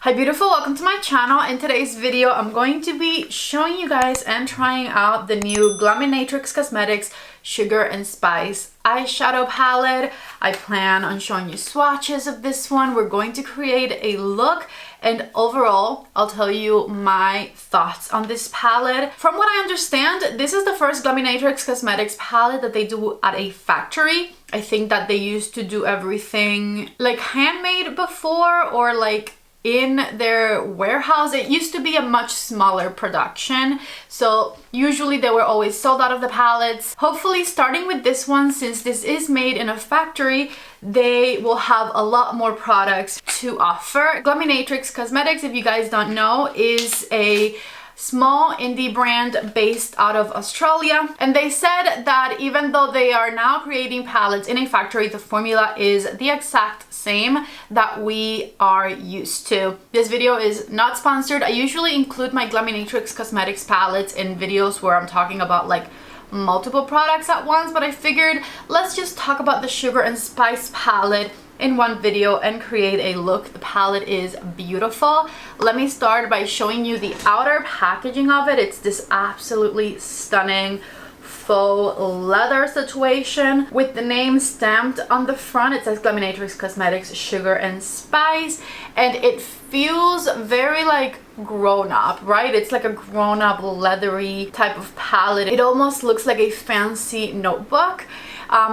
Hi beautiful, welcome to my channel. In today's video I'm going to be showing you guys and trying out the new Glaminatrix Cosmetics Sugar and Spice eyeshadow palette. I plan on showing you swatches of this one. We're going to create a look, and overall I'll tell you my thoughts on this palette. From what I understand, this is the first Glaminatrix Cosmetics palette that they do at a factory. I think that they used to do everything like handmade before, or like in their warehouse. It used to be a much smaller production, so usually they were always sold out of the palettes. Hopefully, starting with this one, since this is made in a factory, they will have a lot more products to offer. Glaminatrix Cosmetics, if you guys don't know, is a small indie brand based out of Australia, and they said that even though they are now creating palettes in a factory, the formula is the exact same that we are used to. This video is not sponsored. I usually include my Glaminatrix Cosmetics palettes in videos where I'm talking about like multiple products at once, but I figured let's just talk about the Sugar and Spice palette in one video and create a look. The palette is beautiful. Let me start by showing you the outer packaging of it. It's this absolutely stunning faux leather situation with the name stamped on the front. It says Glaminatrix Cosmetics Sugar and Spice, and it feels very like grown up, right? It's like a grown up leathery type of palette. It almost looks like a fancy notebook.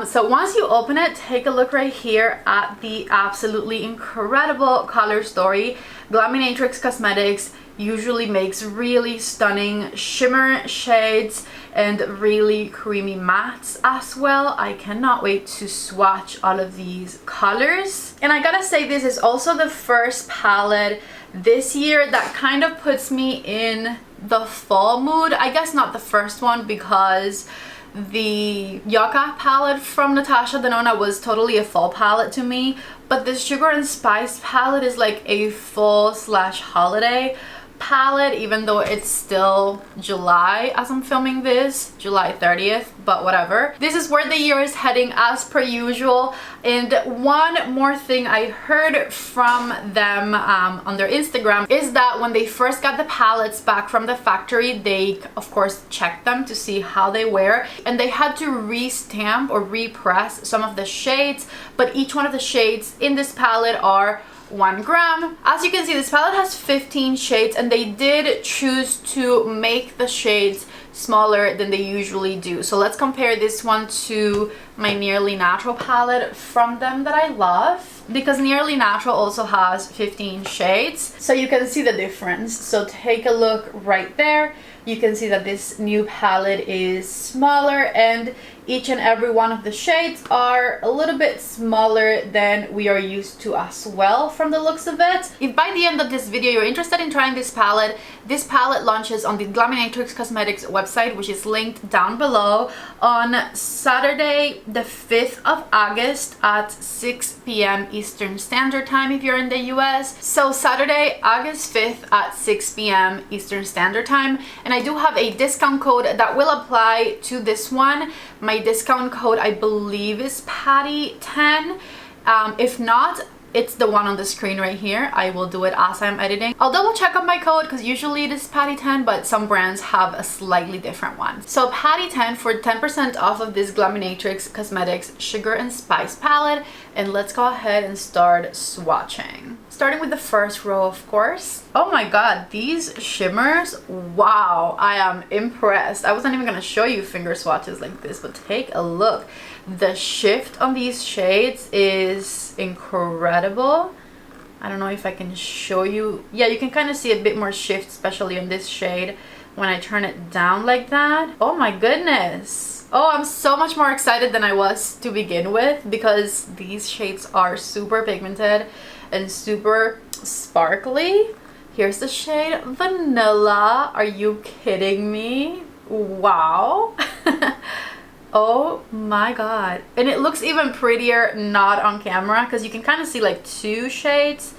So once you open it, take a look right here at the absolutely incredible color story. Glaminatrix Cosmetics usually makes really stunning shimmer shades and really creamy mattes as well. I cannot wait to swatch all of these colors. And I gotta say, this is also the first palette this year that kind of puts me in the fall mood. I guess not the first one, because the Yucca palette from Natasha Denona was totally a fall palette to me, but this Sugar and Spice palette is like a fall slash holiday palette, even though it's still July as I'm filming this, July 30th, but whatever. This is where the year is heading as per usual. And one more thing I heard from them on their Instagram is that when they first got the palettes back from the factory, they of course checked them to see how they wear, and they had to re-stamp or repress some of the shades, but each one of the shades in this palette are 1 gram. As you can see, this palette has 15 shades, and they did choose to make the shades smaller than they usually do. So let's compare this one to my Nearly Natural palette from them that I love, because Nearly Natural also has 15 shades, so you can see the difference. So take a look right there. You can see that this new palette is smaller, and each and every one of the shades are a little bit smaller than we are used to as well from the looks of it. If by the end of this video you're interested in trying this palette launches on the Glaminatrix Cosmetics website, which is linked down below, on Saturday the 5th of August at 6 p.m. Eastern Standard Time if you're in the US. So Saturday, August 5th at 6 p.m. Eastern Standard Time. And I do have a discount code that will apply to this one. My discount code, I believe, is PATTY10. If not, it's the one on the screen right here. I will do it as I'm editing. I'll double check on my code because usually it is PATTY10, but some brands have a slightly different one. So PATTY10 for 10% off of this Glaminatrix Cosmetics Sugar and Spice palette. And let's go ahead and start swatching. Starting with the first row, of course. Oh my god, these shimmers, wow, I am impressed. I wasn't even gonna show you finger swatches like this, but take a look. The shift on these shades is incredible. I don't know if I can show you. Yeah, you can kind of see a bit more shift, especially on this shade when I turn it down like that. Oh my goodness. Oh, I'm so much more excited than I was to begin with, because these shades are super pigmented and super sparkly. Here's the shade Vanilla. Are you kidding me? Wow. Oh my god. And it looks even prettier not on camera, because you can kind of see like 2 shades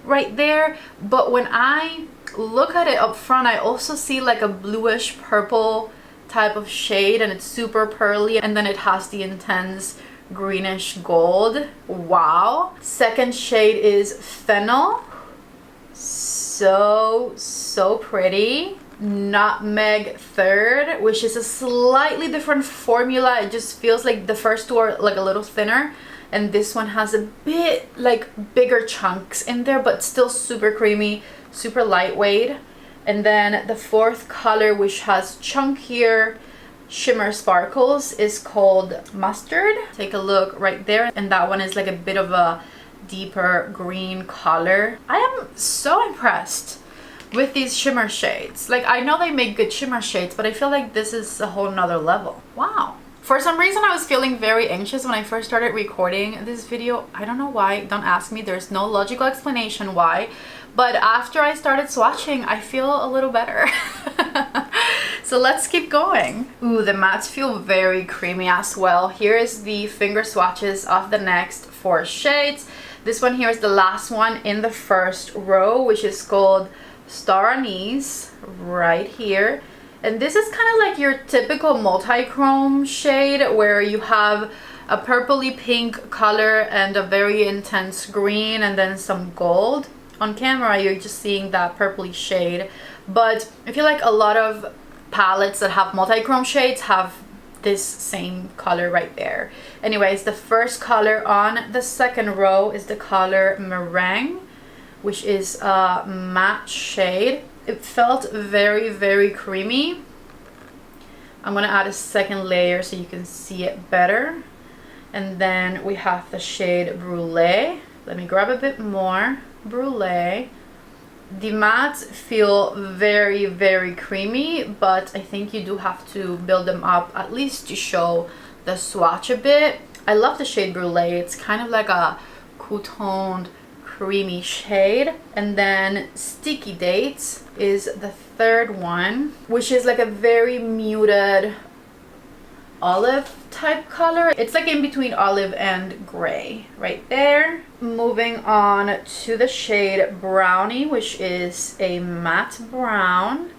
right there, but when I look at it up front, I also see like a bluish purple type of shade, and it's super pearly, and then it has the intense greenish gold. Wow. Second shade is Fennel. so pretty. Nutmeg Third, which is a slightly different formula. It just feels like the first two are like a little thinner, and this one has a bit like bigger chunks in there, but still super creamy, super lightweight. And then the fourth color, which has chunkier shimmer sparkles, is called Mustard. Take a look right there, and that one is like a bit of a deeper green color. I am so impressed with these shimmer shades. Like, I know they make good shimmer shades, but I feel like this is a whole nother level. Wow. For some reason, I was feeling very anxious when I first started recording this video. I don't know why, don't ask me. There's no logical explanation why. But after I started swatching, I feel a little better. So let's keep going. Ooh, the mattes feel very creamy as well. Here is the finger swatches of the next 4 shades. This one here is the last one in the first row, which is called Star Anise, right here. And this is kind of like your typical multi-chrome shade, where you have a purpley pink color and a very intense green and then some gold. On camera, you're just seeing that purpley shade, but I feel like a lot of palettes that have multi-chrome shades have this same color right there. Anyways, the first color on the second row is the color Meringue, which is a matte shade. It felt very creamy. I'm gonna add a second layer so you can see it better. And then we have the shade Brulee. Let me grab a bit more. Brulee. The mattes feel very creamy, but I think you do have to build them up at least to show the swatch a bit. I love the shade Brulee. It's kind of like a cool-toned creamy shade. And then Sticky Dates is the third one, which is like a very muted olive type color. It's like in between olive and gray right there. Moving on to the shade Brownie, which is a matte brown.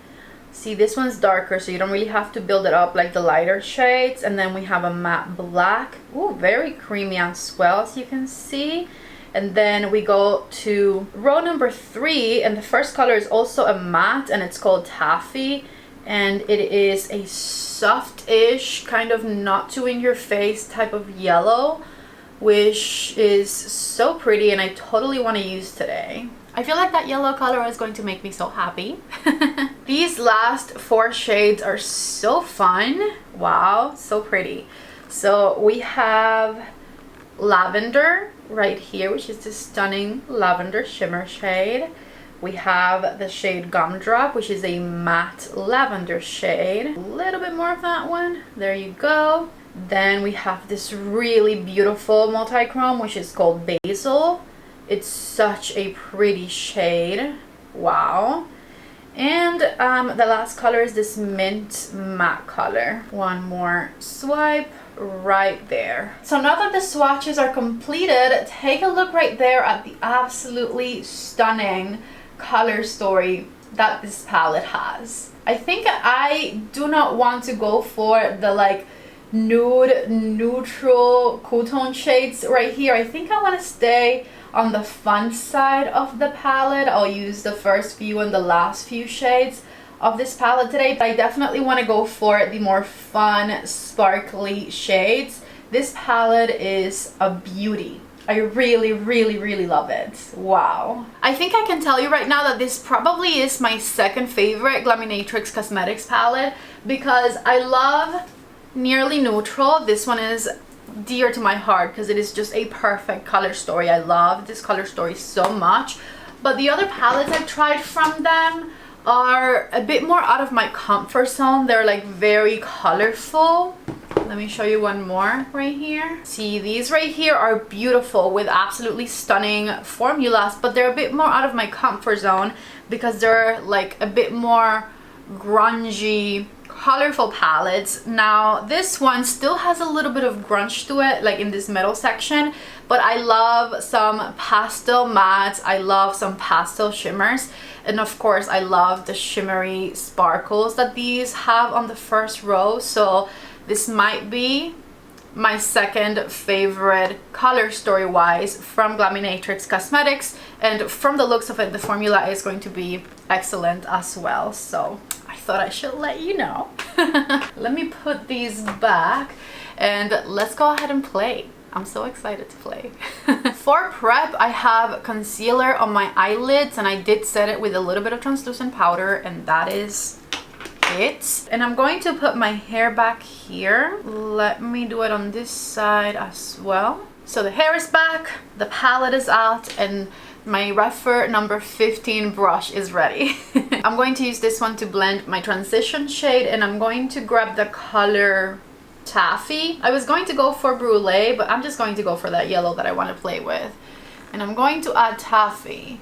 See, this one's darker, so you don't really have to build it up like the lighter shades. And then we have a matte black. Ooh, very creamy as well, as you can see. And then we go to row number 3, and the first color is also a matte, and it's called Taffy. And it is a soft-ish, kind of not too in your face type of yellow, which is so pretty and I totally want to use today. I feel like that yellow color is going to make me so happy. These last 4 shades are so fun. Wow, so pretty. So we have Lavender right here, which is this stunning lavender shimmer shade. We have the shade Gumdrop, which is a matte lavender shade. A little bit more of that one. There you go. Then we have this really beautiful multi-chrome, which is called Basil. It's such a pretty shade. Wow. And the last color is this mint matte color. One more swipe right there. So now that the swatches are completed, take a look right there at the absolutely stunning color story that this palette has. I think I do not want to go for the like nude, neutral, cool tone shades right here. I think I want to stay on the fun side of the palette. I'll use the first few and the last few shades of this palette today, but I definitely want to go for the more fun, sparkly shades. This palette is a beauty. I really love it. Wow. I think I can tell you right now that this probably is my second favorite Glaminatrix Cosmetics palette, because I love Nearly Neutral. This one is dear to my heart because it is just a perfect color story. I love this color story so much. But the other palettes I've tried from them are a bit more out of my comfort zone. They're like very colorful. Let me show you one more right here. See, these right here are beautiful with absolutely stunning formulas, but they're a bit more out of my comfort zone because they're like a bit more grungy, colorful palettes. Now this one still has a little bit of grunge to it, like in this middle section, but I love some pastel mattes, I love some pastel shimmers, and of course I love the shimmery sparkles that these have on the first row. So this might be my second favorite color story wise from Glaminatrix Cosmetics, and from the looks of it, the formula is going to be excellent as well. So I thought I should let you know. Let me put these back and let's go ahead and play. I'm so excited to play. For prep, I have concealer on my eyelids, and I did set it with a little bit of translucent powder, and that is it. And I'm going to put my hair back here. Let me do it on this side as well. So the hair is back, the palette is out, and my Refer number 15 brush is ready. I'm going to use this one to blend my transition shade, and I'm going to grab the color Taffy. I was going to go for Brulee, but I'm just going to go for that yellow that I want to play with. And I'm going to add Taffy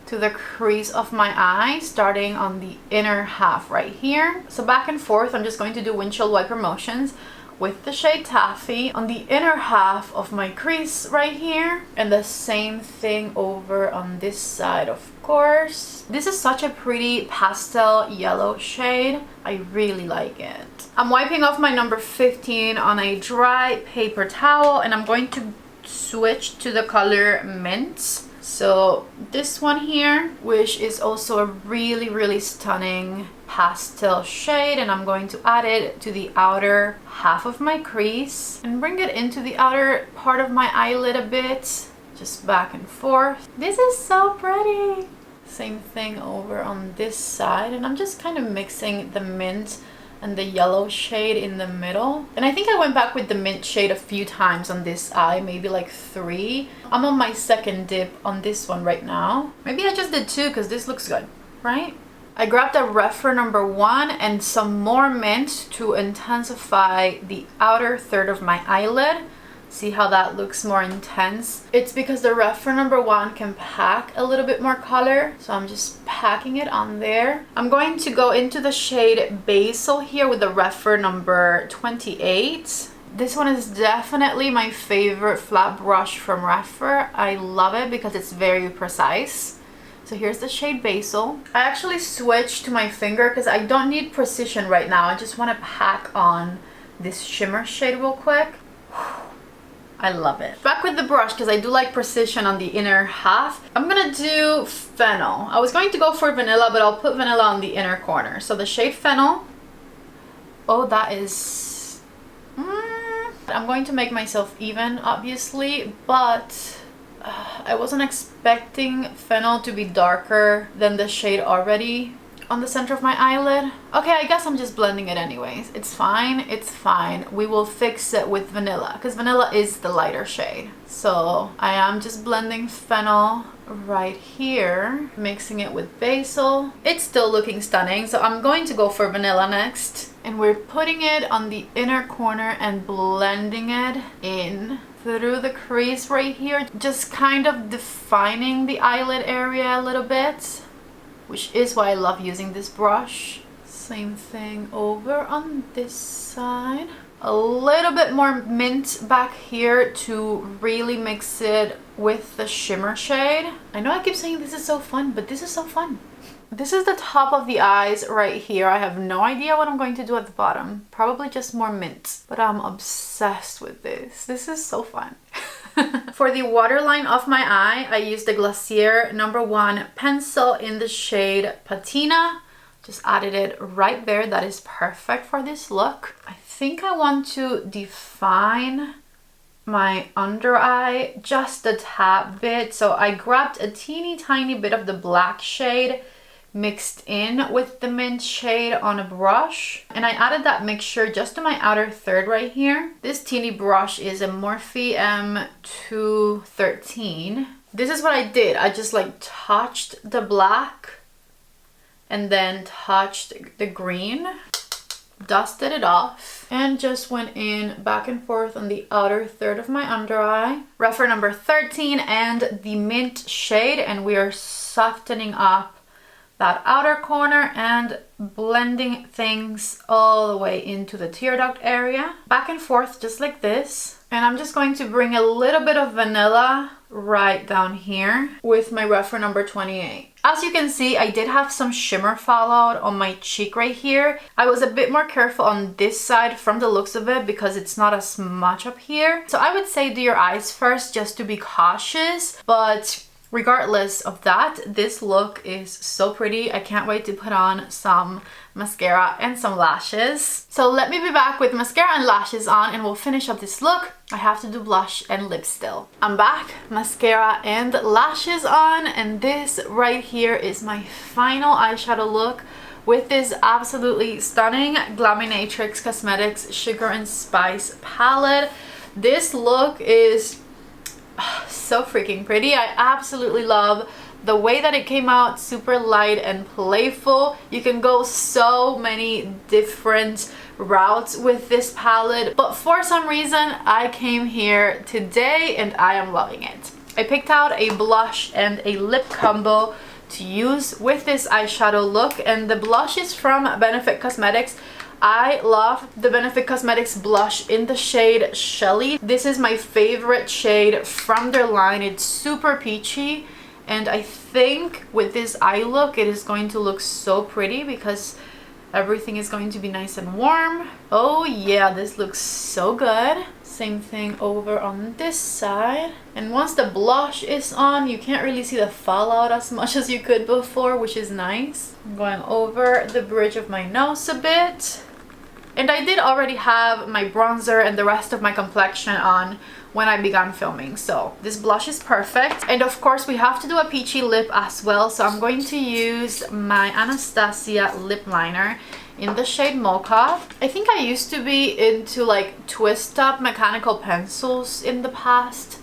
to the crease of my eye, starting on the inner half right here. So back and forth, I'm just going to do windshield wiper motions with the shade Taffy on the inner half of my crease right here, and the same thing over on this side, of course. This is such a pretty pastel yellow shade. I really like it. I'm wiping off my number 15 on a dry paper towel, and I'm going to switch to the color Mint. So this one here, which is also a really stunning pastel shade, and I'm going to add it to the outer half of my crease and bring it into the outer part of my eyelid a bit, just back and forth. This is so pretty. Same thing over on this side, and I'm just kind of mixing the mint and the yellow shade in the middle. And I think I went back with the mint shade a few times on this eye, maybe like 3. I'm on my second dip on this one right now. Maybe I just did 2 because this looks good, right? I grabbed a Refer number 1 and some more mint to intensify the outer third of my eyelid. See how that looks more intense? It's because the Refer number 1 can pack a little bit more color, so I'm just packing it on there. I'm going to go into the shade Basil here with the Refer number 28. This one is definitely my favorite flat brush from Refer. I love it because it's very precise. So here's the shade Basil. I actually switched to my finger because I don't need precision right now. I just want to pack on this shimmer shade real quick. I love it. Back with the brush because I do like precision on the inner half. I'm gonna do Fennel. I was going to go for Vanilla, but I'll put Vanilla on the inner corner. So the shade Fennel. Oh, that is... I'm going to make myself even, obviously, but I wasn't expecting Fennel to be darker than the shade already on the center of my eyelid. Okay, I guess I'm just blending it anyways. It's fine, it's fine. We will fix it with Vanilla because Vanilla is the lighter shade. So I am just blending Fennel right here, mixing it with Basil. It's still looking stunning, so I'm going to go for Vanilla next. And we're putting it on the inner corner and blending it in through the crease right here, just kind of defining the eyelid area a little bit, which is why I love using this brush. Same thing over on this side. A little bit more mint back here to really mix it with the shimmer shade. I know I keep saying this is so fun, but this is so fun. This is the top of the eyes right here. I have no idea what I'm going to do at the bottom. Probably just more mint, but I'm obsessed with this. This is so fun. For the waterline of my eye, I used the Glacier number 1 pencil in the shade Patina. Just added it right there. That is perfect for this look. I think I want to define my under eye just a tad bit. So I grabbed a teeny tiny bit of the black shade mixed in with the mint shade on a brush, and I added that mixture just to my outer third right here. This teeny brush is a Morphe M213. This is what I did. I just like touched the black and then touched the green, dusted it off, and just went in back and forth on the outer third of my under eye. Refer number 13 and the mint shade, and we are softening up that outer corner and blending things all the way into the tear duct area. Back and forth just like this. And I'm just going to bring a little bit of vanilla right down here with my Refer number 28. As you can see, I did have some shimmer fallout on my cheek right here. I was a bit more careful on this side from the looks of it because it's not as much up here. So I would say do your eyes first just to be cautious, but regardless of that, this look is so pretty. I can't wait to put on some mascara and some lashes. So let me be back with mascara and lashes on and we'll finish up this look. I have to do blush and lip still. I'm back, mascara and lashes on, and this right here is my final eyeshadow look with this absolutely stunning Glaminatrix Cosmetics Sugar and Spice palette. This look is so freaking pretty. I absolutely love the way that it came out, super light and playful. You can go so many different routes with this palette, but for some reason I came here today and I am loving it. I picked out a blush and a lip combo to use with this eyeshadow look, and the blush is from Benefit Cosmetics. I love the Benefit Cosmetics blush in the shade Shelly. This is my favorite shade from their line. It's super peachy, and I think with this eye look it is going to look so pretty because everything is going to be nice and warm. Oh yeah, this looks so good. Same thing over on this side. And once the blush is on, you can't really see the fallout as much as you could before, which is nice. I'm going over the bridge of my nose a bit. And I did already have my bronzer and the rest of my complexion on when I began filming, so this blush is perfect. And of course we have to do a peachy lip as well, so I'm going to use my Anastasia lip liner in the shade Mocha. I think I used to be into like twist up mechanical pencils in the past,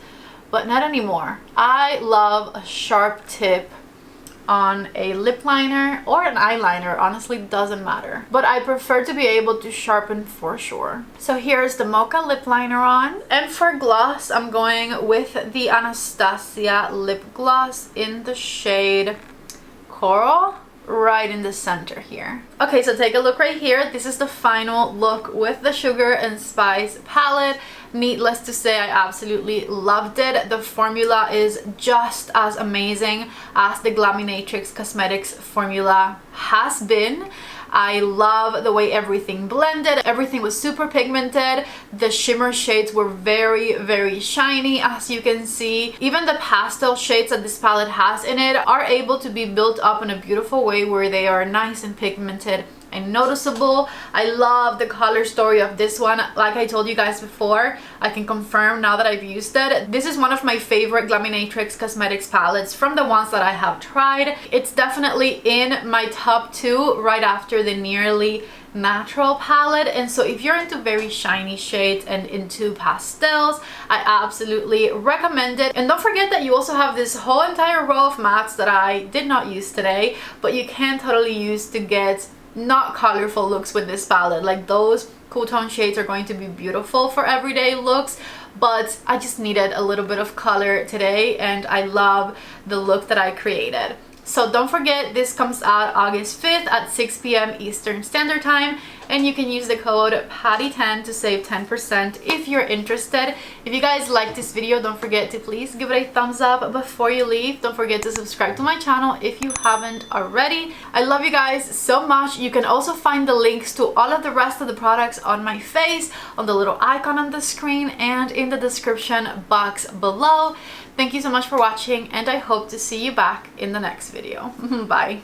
but not anymore. I love a sharp tip on a lip liner or an eyeliner, honestly doesn't matter, but I prefer to be able to sharpen for sure. So here's the Mocha lip liner on, and for gloss I'm going with the Anastasia lip gloss in the shade Coral, right in the center here. Okay, so take a look right here. This is the final look with the Sugar and Spice palette. Needless to say, I absolutely loved it. The formula is just as amazing as the Glaminatrix Cosmetics formula has been. I love the way everything blended. Everything was super pigmented. The shimmer shades were very, very shiny, as you can see. Even the pastel shades that this palette has in it are able to be built up in a beautiful way where they are nice and pigmented and noticeable. I love the color story of this one. Like I told you guys before, I can confirm now that I've used it. This is one of my favorite Glaminatrix Cosmetics palettes from the ones that I have tried. It's definitely in my top 2 right after the Nearly Natural palette. And so if you're into very shiny shades and into pastels, I absolutely recommend it. And don't forget that you also have this whole entire row of mattes that I did not use today, but you can totally use to get not colorful looks with this palette. Like those cool tone shades are going to be beautiful for everyday looks, but I just needed a little bit of color today and I love the look that I created. So don't forget, this comes out August 5th at 6 p.m. Eastern Standard Time, and you can use the code PATTY10 to save 10% if you're interested. If you guys like this video, don't forget to please give it a thumbs up before you leave. Don't forget to subscribe to my channel if you haven't already. I love you guys so much. You can also find the links to all of the rest of the products on my face, on the little icon on the screen, and in the description box below. Thank you so much for watching, and I hope to see you back in the next video. Bye.